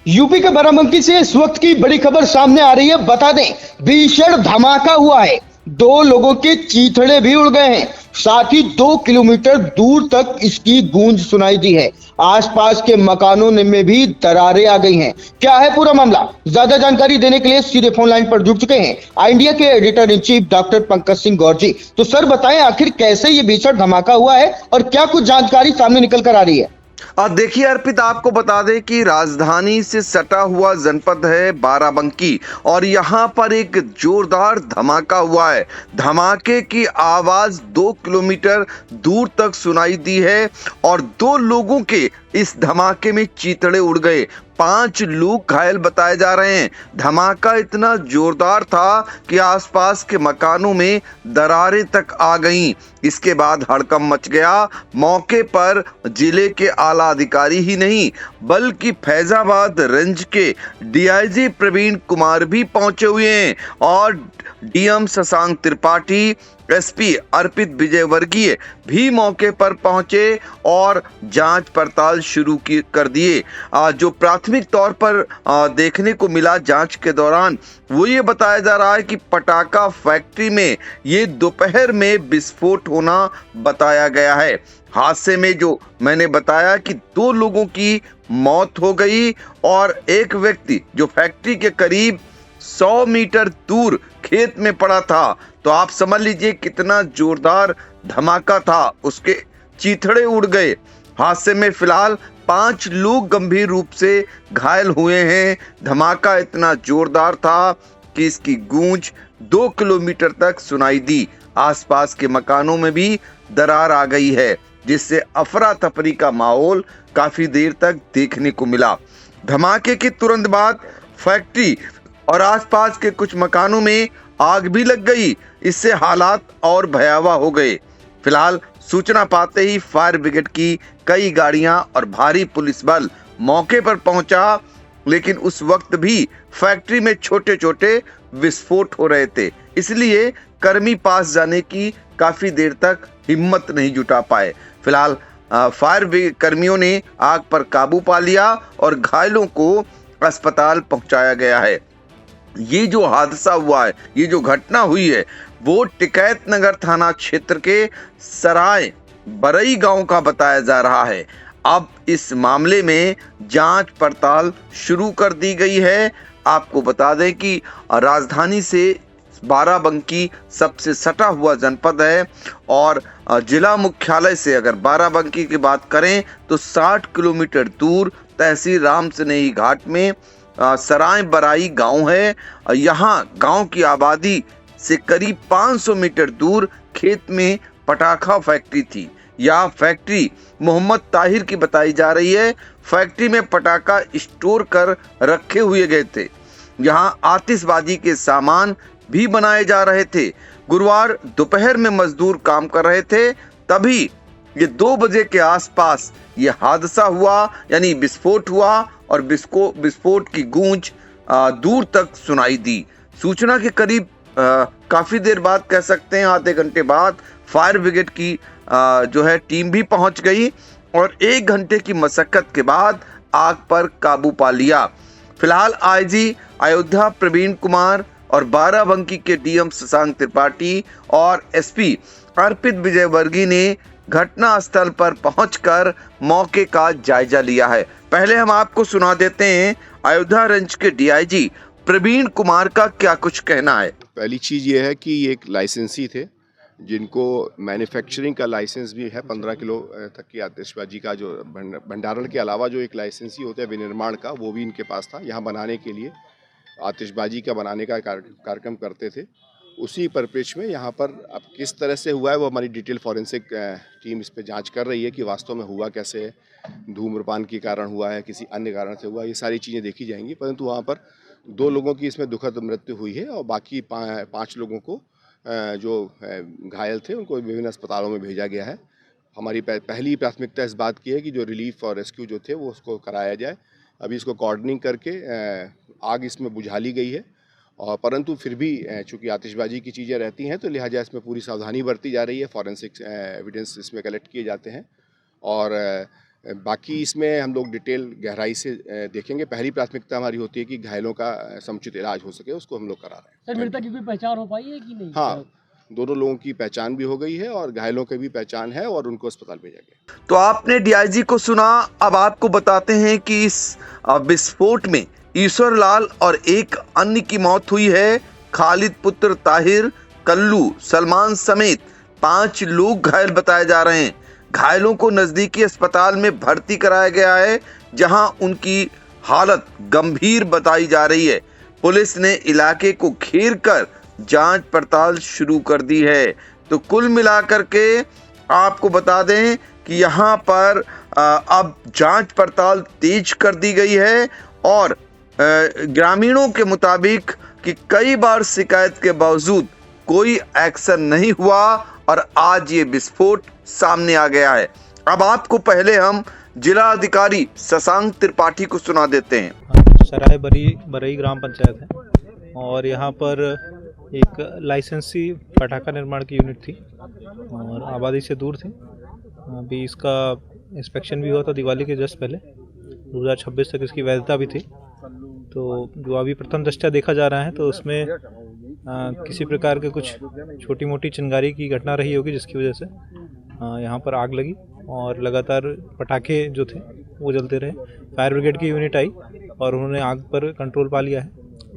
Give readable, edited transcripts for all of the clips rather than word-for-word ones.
UP के बाराबंकी से इस वक्त की बड़ी खबर सामने आ रही है। बता दें, भीषण धमाका हुआ है। दो लोगों के चीथड़े भी उड़ गए हैं। साथ ही 2 किलोमीटर दूर तक इसकी गूंज सुनाई दी है। आसपास के मकानों में भी दरारें आ गई हैं। क्या है पूरा मामला, ज्यादा जानकारी देने के लिए सीधे फोन लाइन पर जुड़ चुके हैं आई इंडिया के editor in chief doctor Pankaj Singh Gaur ji. तो सर बताएं, आखिर कैसे ये भीषण धमाका हुआ है और क्या कुछ जानकारी सामने निकल कर आ रही है। देखिए अर्पित, आपको बता दें कि राजधानी से सटा हुआ जनपद है बाराबंकी और यहाँ पर एक जोरदार धमाका हुआ है। धमाके की आवाज 2 किलोमीटर दूर तक सुनाई दी है और 2 लोगों के इस धमाके में चीथड़े उड़ गए। 5 लोग घायल बताए जा रहे हैं। धमाका इतना जोरदार था कि आसपास के मकानों में दरारें तक आ गईं। इसके बाद हड़कंप मच गया। मौके पर जिले के आला अधिकारी ही नहीं बल्कि फैजाबाद रेंज के डीआईजी प्रवीण कुमार भी पहुंचे हुए हैं और डीएम शशांक त्रिपाठी, एसपी अर्पित विजयवर्गीय भी मौके पर पहुंचे और जांच पड़ताल शुरू कर दिए। जो प्राथमिक तौर पर देखने को मिला जांच के दौरान, वो ये बताया जा रहा है कि पटाखा फैक्ट्री में ये दोपहर में विस्फोट होना बताया गया है। हादसे में जो मैंने बताया कि 2 लोगों की मौत हो गई और एक व्यक्ति जो फैक्ट्री के करीब 100 मीटर दूर खेत में पड़ा था। तो आप समझ लीजिए कितना जोरदार धमाका था, उसके चीथड़े उड़ गए। हादसे में फिलहाल 5 लोग गंभीर रूप से घायल हुए हैं। धमाका इतना जोरदार था कि इसकी गूंज 2 किलोमीटर तक सुनाई दी। आसपास के मकानों में भी दरार आ गई है, जिससे अफरा तफरी का माहौल काफी देर तक देखने को मिला। धमाके के तुरंत बाद फैक्ट्री और आसपास के कुछ मकानों में आग भी लग गई। इससे हालात और भयावह हो गए। फिलहाल सूचना पाते ही फायर ब्रिगेड की कई गाड़ियां और भारी पुलिस बल मौके पर पहुंचा, लेकिन उस वक्त भी फैक्ट्री में छोटे छोटे विस्फोट हो रहे थे, इसलिए कर्मी पास जाने की काफी देर तक हिम्मत नहीं जुटा पाए। फिलहाल फायर कर्मियों ने आग पर काबू पा लिया और घायलों को अस्पताल पहुंचाया गया है। ये जो हादसा हुआ है, ये जो घटना हुई है, वो टिकैत नगर थाना क्षेत्र के सराय बरई गांव का बताया जा रहा है। अब इस मामले में जांच पड़ताल शुरू कर दी गई है। आपको बता दें कि राजधानी से बाराबंकी सबसे सटा हुआ जनपद है और जिला मुख्यालय से अगर बाराबंकी की बात करें तो 60 किलोमीटर दूर तहसील राम स्नेही घाट में सराय बराई गांव है। यहाँ गांव की आबादी से करीब 500 मीटर दूर खेत में पटाखा फैक्ट्री थी। यह फैक्ट्री मोहम्मद ताहिर की बताई जा रही है। फैक्ट्री में पटाखा स्टोर कर रखे हुए गए थे। यहाँ आतिशबाजी के सामान भी बनाए जा रहे थे। गुरुवार दोपहर में मजदूर काम कर रहे थे, तभी ये 2 बजे के आसपास ये हादसा हुआ, यानी विस्फोट हुआ और विस्फोट की गूंज दूर तक सुनाई दी। सूचना के करीब काफी देर बाद, कह सकते हैं आधे घंटे बाद, फायर ब्रिगेड की जो है टीम भी पहुंच गई और 1 घंटे की मशक्कत के बाद आग पर काबू पा लिया। फिलहाल आईजी अयोध्या प्रवीण कुमार और बाराबंकी के डीएम शशांक त्रिपाठी और एसपी अर्पित विजयवर्गीय ने घटना स्थल पर पहुंचकर मौके का जायजा लिया है। पहले हम आपको सुना देते हैं अयोध्या रेंज के डीआईजी प्रवीण कुमार का क्या कुछ कहना है। पहली चीज़ ये है कि ये एक लाइसेंसी थे जिनको मैन्युफैक्चरिंग का लाइसेंस भी है। 15 किलो तक की आतिशबाजी का जो भंडारण के अलावा जो एक लाइसेंसी होता है विनिर्माण का, वो भी इनके पास था। यहाँ बनाने के लिए आतिशबाजी का बनाने का कार्यक्रम करते थे। उसी परिप्रेक्ष्य में यहाँ पर अब किस तरह से हुआ है वो हमारी डिटेल फॉरेंसिक टीम इस पे जांच कर रही है कि वास्तव में हुआ कैसे है, धूम्रपान के कारण हुआ है, किसी अन्य कारण से हुआ, ये सारी चीज़ें देखी जाएंगी। परंतु वहाँ पर 2 लोगों की इसमें दुखद मृत्यु हुई है और बाकी 5 लोगों को जो घायल थे उनको विभिन्न अस्पतालों में भेजा गया है। हमारी पहली प्राथमिकता इस बात की है कि जो रिलीफ और रेस्क्यू जो थे वो उसको कराया जाए। अभी इसको कॉर्डनिंग करके आग इसमें बुझा ली गई है और परंतु फिर भी चूँकि आतिशबाजी की चीज़ें रहती हैं तो लिहाजा इसमें पूरी सावधानी बरती जा रही है। फॉरेंसिक एविडेंस इसमें कलेक्ट किए जाते हैं और बाकी इसमें हम लोग डिटेल गहराई से देखेंगे। पहली प्राथमिकता हमारी होती है कि घायलों का समुचित इलाज हो सके, उसको हम लोग करा रहे हैं। सर मृतक की कोई पहचान हो पाई है कि नहीं? हाँ, दोनों लोगों की पहचान भी हो गई है और घायलों की भी पहचान है और उनको अस्पताल भेजा गया। तो आपने डीआईजी को सुना, अब आपको बताते हैं कि इस विस्फोट में ईश्वर लाल और एक अन्य की मौत हुई है। खालिद पुत्र ताहिर, कल्लू, सलमान समेत 5 लोग घायल बताए जा रहे हैं। घायलों को नजदीकी अस्पताल में भर्ती कराया गया है, जहां उनकी हालत गंभीर बताई जा रही है। पुलिस ने इलाके को घेर कर जांच पड़ताल शुरू कर दी है। तो कुल मिलाकर के आपको बता दें कि यहाँ पर अब जांच पड़ताल तेज कर दी गई है और ग्रामीणों के मुताबिक कि कई बार शिकायत के बावजूद कोई एक्शन नहीं हुआ और आज ये विस्फोट सामने आ गया है। अब आपको पहले हम जिला अधिकारी शशांक त्रिपाठी को सुना देते हैं। सराय बरई ग्राम पंचायत है और यहाँ पर एक लाइसेंसी पटाखा निर्माण की यूनिट थी और आबादी से दूर थी। अभी इसका इंस्पेक्शन भी हुआ था दिवाली के जस्ट पहले, 2026 तक इसकी वैधता भी थी। तो जो अभी प्रथम दृष्टया देखा जा रहा है तो उसमें किसी प्रकार के कुछ छोटी मोटी चिंगारी की घटना रही होगी, जिसकी वजह से यहाँ पर आग लगी और लगातार पटाखे जो थे वो जलते रहे। फायर ब्रिगेड की यूनिट आई और उन्होंने आग पर कंट्रोल पा लिया है।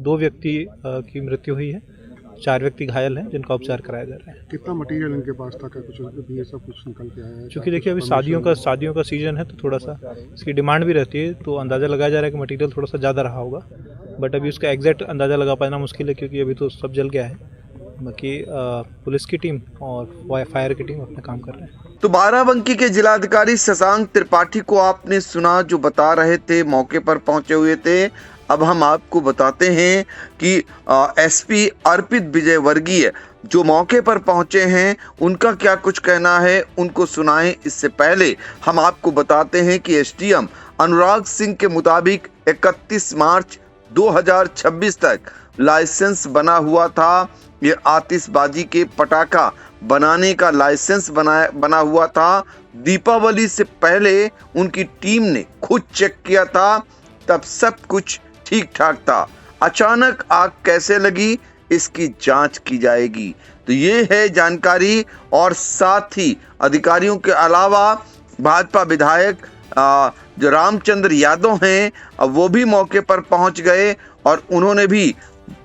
2 व्यक्ति की मृत्यु हुई है, 4 व्यक्ति घायल हैं जिनका उपचार कराया जा रहा है। कितना मटेरियल इनके पास था, क्या कुछ भी ये सब कुछ निकल के आया है? क्योंकि देखिए अभी शादियों का सीजन है तो थोड़ा सा इसकी डिमांड भी रहती है, तो अंदाज़ा लगाया जा रहा है कि मटेरियल थोड़ा सा ज़्यादा रहा होगा, बट अभी उसका एग्जैक्ट अंदाज़ा लगा पाना मुश्किल है क्योंकि अभी तो सब जल गया है। बाकी पुलिस की टीम और फायर की टीम अपना काम कर रहे हैं। तो बाराबंकी के जिलाधिकारी शशांक त्रिपाठी को आपने सुना, जो बता रहे थे, मौके पर पहुंचे हुए थे। अब हम आपको बताते हैं कि एसपी अर्पित विजय वर्गीय जो मौके पर पहुंचे हैं, उनका क्या कुछ कहना है, उनको सुनाएं। इससे पहले हम आपको बताते हैं कि एसडीएम अनुराग सिंह के मुताबिक 31 मार्च 2026 तक लाइसेंस बना हुआ था। ये आतिशबाजी के पटाखा बनाने का लाइसेंस बना हुआ था। दीपावली से पहले उनकी टीम ने खुद चेक किया था, तब सब कुछ ठीक ठाक था। अचानक आग कैसे लगी, इसकी जांच की जाएगी। तो ये है जानकारी। और साथ ही अधिकारियों के अलावा भाजपा विधायक जो रामचंद्र यादव हैं, वो भी मौके पर पहुंच गए और उन्होंने भी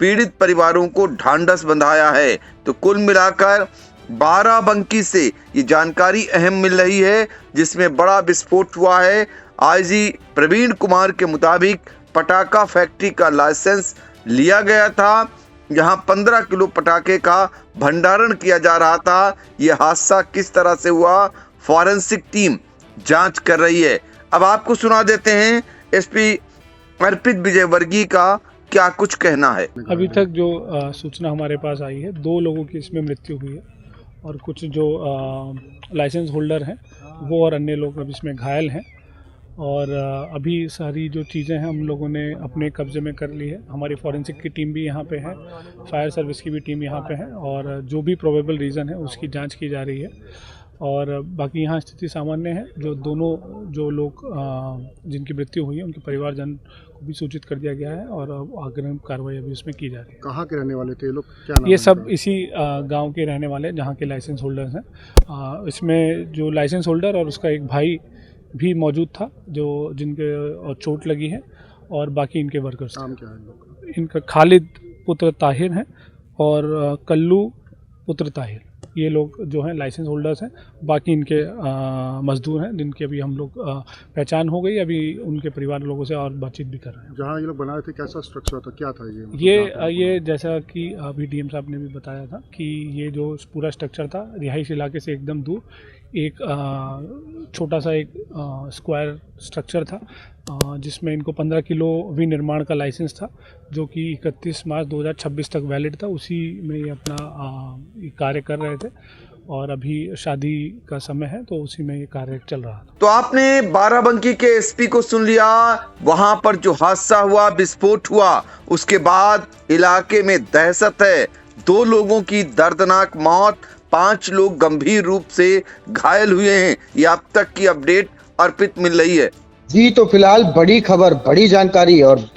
पीड़ित परिवारों को ढांढस बंधाया है। तो कुल मिलाकर बाराबंकी से ये जानकारी अहम मिल रही है, जिसमें बड़ा विस्फोट हुआ है। आईजी प्रवीण कुमार के मुताबिक पटाखा फैक्ट्री का लाइसेंस लिया गया था, जहां 15 किलो पटाखे का भंडारण किया जा रहा था। यह हादसा किस तरह से हुआ, फॉरेंसिक टीम जांच कर रही है। अब आपको सुना देते हैं एसपी अर्पित विजय वर्गीय का क्या कुछ कहना है। अभी तक जो सूचना हमारे पास आई है, 2 लोगों की इसमें मृत्यु हुई है और कुछ जो लाइसेंस होल्डर हैं वो और अन्य लोग अब इसमें घायल हैं। और अभी सारी जो चीज़ें हैं हम लोगों ने अपने कब्जे में कर ली है। हमारी फॉरेंसिक की टीम भी यहाँ पे है, फायर सर्विस की भी टीम यहाँ पे है और जो भी प्रोबेबल रीज़न है उसकी जांच की जा रही है। और बाकी यहाँ स्थिति सामान्य है। जो लोग जिनकी मृत्यु हुई है उनके परिवारजन को भी सूचित कर दिया गया है और अग्रिम कार्रवाई अभी उसमें की जा रही है। कहाँ के रहने वाले थे ये लोग, क्या नाम ये है सब इनका? इसी गांव के रहने वाले जहाँ के लाइसेंस होल्डर्स हैं। इसमें जो लाइसेंस होल्डर और उसका एक भाई भी मौजूद था, जो जिनके चोट लगी है, और बाकी इनके वर्कर्स। नाम क्या है इन लोग का? इनका खालिद पुत्र ताहिर हैं और कल्लू पुत्र ताहिर, ये लोग जो हैं लाइसेंस होल्डर्स हैं। बाकी इनके मजदूर हैं जिनकी अभी हम लोग पहचान हो गई। अभी उनके परिवार लोगों से और बातचीत भी कर रहे हैं। जहाँ ये लोग बनाए थे कैसा स्ट्रक्चर था, क्या था ये? ये जैसा कि अभी डीएम साहब ने भी बताया था कि ये जो पूरा स्ट्रक्चर था रिहाइश इलाके से एकदम दूर एक छोटा सा एक स्क्वायर स्ट्रक्चर था, जिसमें इनको 15 किलो विनिर्माण का लाइसेंस था, जो कि 31 मार्च 2026 तक वैलिड था। उसी में ये अपना कार्य कर रहे थे और अभी शादी का समय है तो उसी में ये कार्य चल रहा था। तो आपने बाराबंकी के एसपी को सुन लिया। वहां पर जो हादसा हुआ, विस्फोट हुआ, उसके बाद इलाके में दहशत है। 2 लोगों की दर्दनाक मौत, 5 लोग गंभीर रूप से घायल हुए हैं। ये अब तक की अपडेट अर्पित मिल रही है। जी, तो फिलहाल बड़ी खबर, बड़ी जानकारी और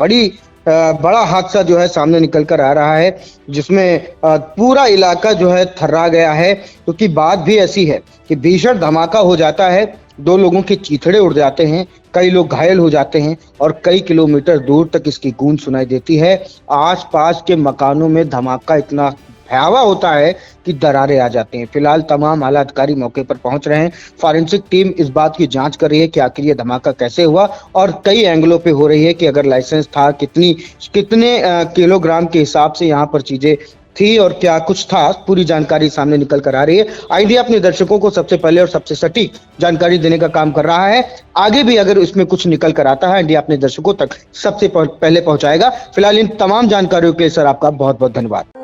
बड़ा हादसा जो है सामने निकल कर आ रहा है, जिसमें पूरा इलाका जो है थर्रा गया है, क्योंकि बात भी ऐसी है कि भीषण धमाका हो जाता है, 2 लोगों के चीथड़े उड़ जाते हैं, कई लोग घायल हो जाते हैं और कई किलोमीटर दूर तक इसकी गूंज सुनाई देती है। आसपास के मकानों में धमाका इतना भयावह होता है कि दरारें आ जाती हैं। फिलहाल तमाम आला अधिकारी मौके पर पहुंच रहे हैं। फॉरेंसिक टीम इस बात की जांच कर रही है कि आखिर ये धमाका कैसे हुआ, और कई एंगलों पे हो रही है कि अगर लाइसेंस था, कितने किलोग्राम के हिसाब से यहाँ पर चीजें थी और क्या कुछ था, पूरी जानकारी सामने निकल कर आ रही है। आईडिया अपने दर्शकों को सबसे पहले और सबसे सटीक जानकारी देने का काम कर रहा है। आगे भी अगर इसमें कुछ निकल कर आता है, इंडिया अपने दर्शकों तक सबसे पहले पहुंचाएगा। फिलहाल इन तमाम जानकारियों के लिए सर आपका बहुत बहुत धन्यवाद।